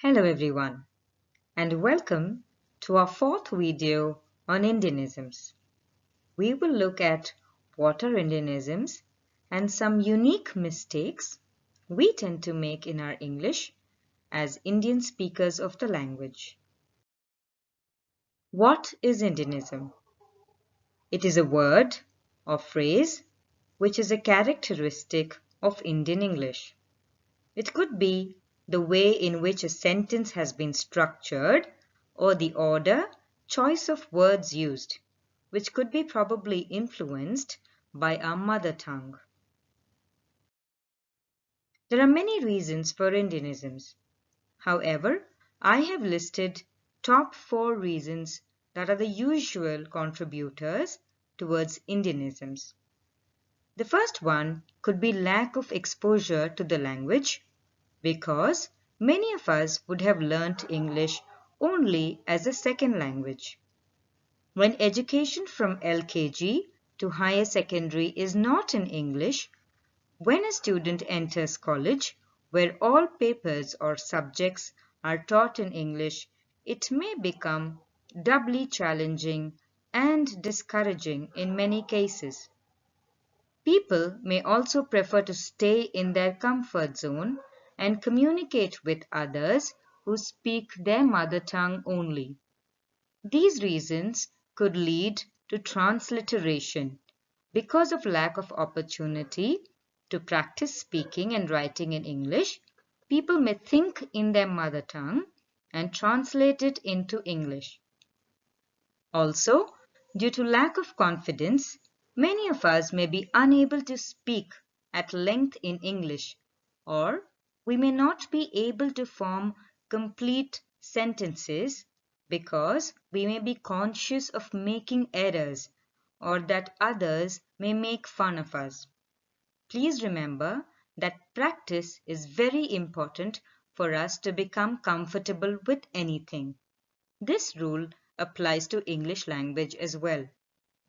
Hello everyone and welcome to our fourth video on Indianisms. We will look at what are Indianisms and some unique mistakes we tend to make in our English as Indian speakers of the language. What is Indianism? It is a word or phrase which is a characteristic of Indian English. It could be the way in which a sentence has been structured or the order, choice of words used, which could be probably influenced by our mother tongue. There are many reasons for Indianisms. However, I have listed top 4 reasons that are the usual contributors towards Indianisms. The first one could be lack of exposure to the language, because many of us would have learnt English only as a second language. When education from LKG to higher secondary is not in English, when a student enters college where all papers or subjects are taught in English, it may become doubly challenging and discouraging in many cases. People may also prefer to stay in their comfort zone and communicate with others who speak their mother tongue only. These reasons could lead to transliteration because of lack of opportunity to practice speaking and writing in English. People may think in their mother tongue and translate it into English. Also, due to lack of confidence, many of us may be unable to speak at length in English, or we may not be able to form complete sentences because we may be conscious of making errors or that others may make fun of us. Please remember that practice is very important for us to become comfortable with anything. This rule applies to English language as well.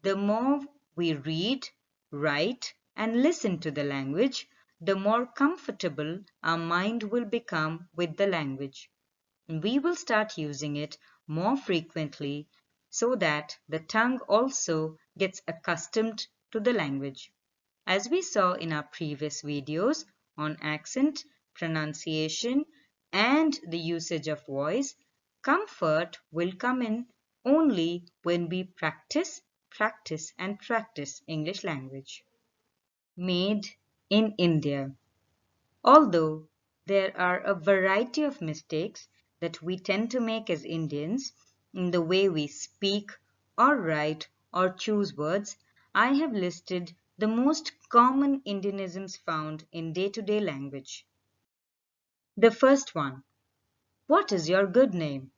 The more we read, write, and listen to the language, the more comfortable our mind will become with the language. We will start using it more frequently so that the tongue also gets accustomed to the language. As we saw in our previous videos on accent, pronunciation, and the usage of voice, comfort will come in only when we practice, practice, and practice English language. Made in India. Although there are a variety of mistakes that we tend to make as Indians in the way we speak or write or choose words, I have listed the most common Indianisms found in day-to-day language. The first one, what is your good name?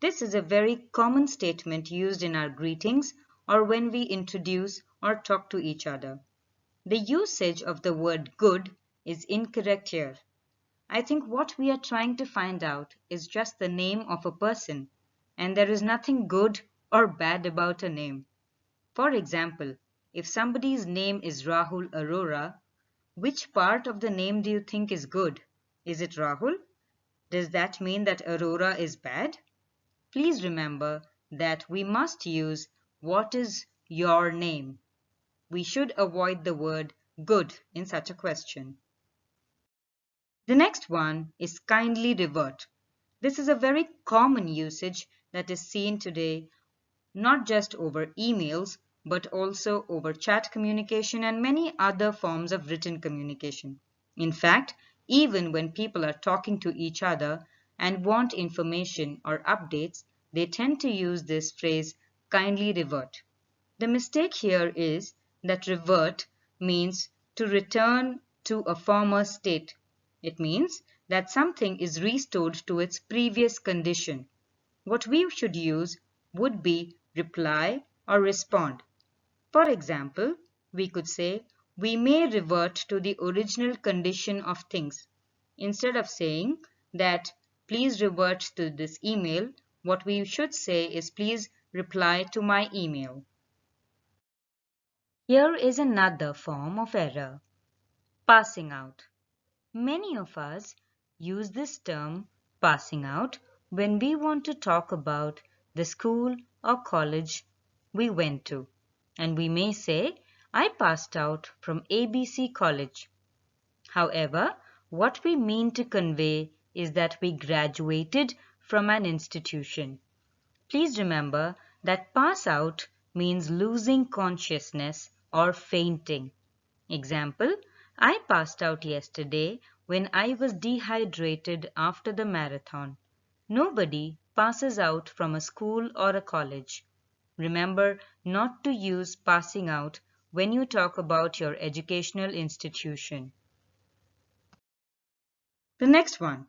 This is a very common statement used in our greetings or when we introduce or talk to each other. The usage of the word good is incorrect here. I think what we are trying to find out is just the name of a person, and there is nothing good or bad about a name. For example, if somebody's name is Rahul Arora, which part of the name do you think is good? Is it Rahul? Does that mean that Aurora is bad? Please remember that we must use what is your name. We should avoid the word good in such a question. The next one is kindly revert. This is a very common usage that is seen today, not just over emails, but also over chat communication and many other forms of written communication. In fact, even when people are talking to each other and want information or updates, they tend to use this phrase kindly revert. The mistake here is that revert means to return to a former state. It means that something is restored to its previous condition. What we should use would be reply or respond. For example, we could say, we may revert to the original condition of things. Instead of saying that please revert to this email, what we should say is please reply to my email. Here is another form of error, passing out. Many of us use this term passing out when we want to talk about the school or college we went to. And we may say, I passed out from ABC College. However, what we mean to convey is that we graduated from an institution. Please remember that pass out means losing consciousness or fainting. Example, I passed out yesterday when I was dehydrated after the marathon. Nobody passes out from a school or a college. Remember not to use passing out when you talk about your educational institution. The next one,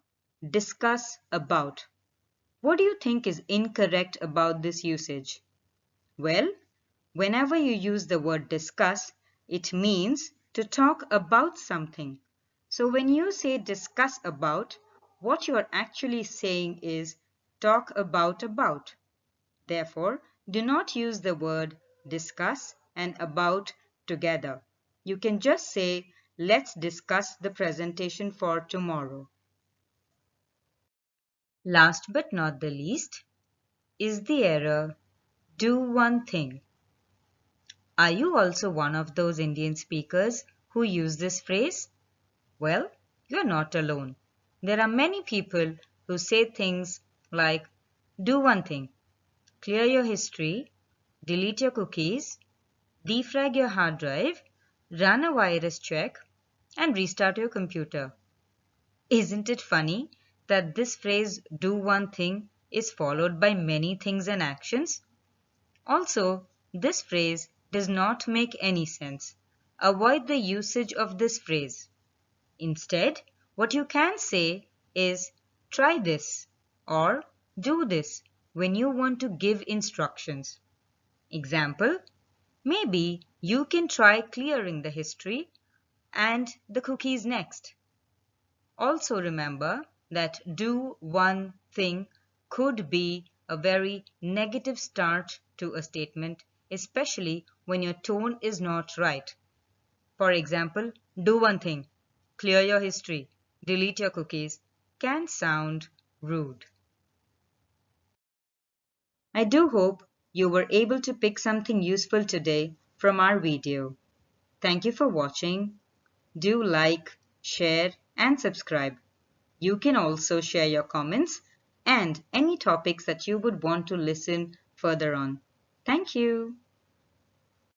discuss about. What do you think is incorrect about this usage? Well, whenever you use the word discuss, it means to talk about something. So when you say discuss about, what you are actually saying is talk about. Therefore, do not use the word discuss and about together. You can just say, let's discuss the presentation for tomorrow. Last but not the least is the error, do one thing. Are you also one of those Indian speakers who use this phrase? Well, you're not alone. There are many people who say things like, do one thing, clear your history, delete your cookies, defrag your hard drive, run a virus check, and restart your computer. Isn't it funny that this phrase, do one thing, is followed by many things and actions? Also, this phrase does not make any sense. Avoid the usage of this phrase. Instead, what you can say is try this or do this when you want to give instructions. Example, maybe you can try clearing the history and the cookies next. Also remember that do one thing could be a very negative start to a statement, especially when your tone is not right. For example, do one thing, clear your history, delete your cookies, can sound rude. I do hope you were able to pick something useful today from our video. Thank you for watching. Do like, share, and subscribe. You can also share your comments and any topics that you would want to listen further on. Thank you.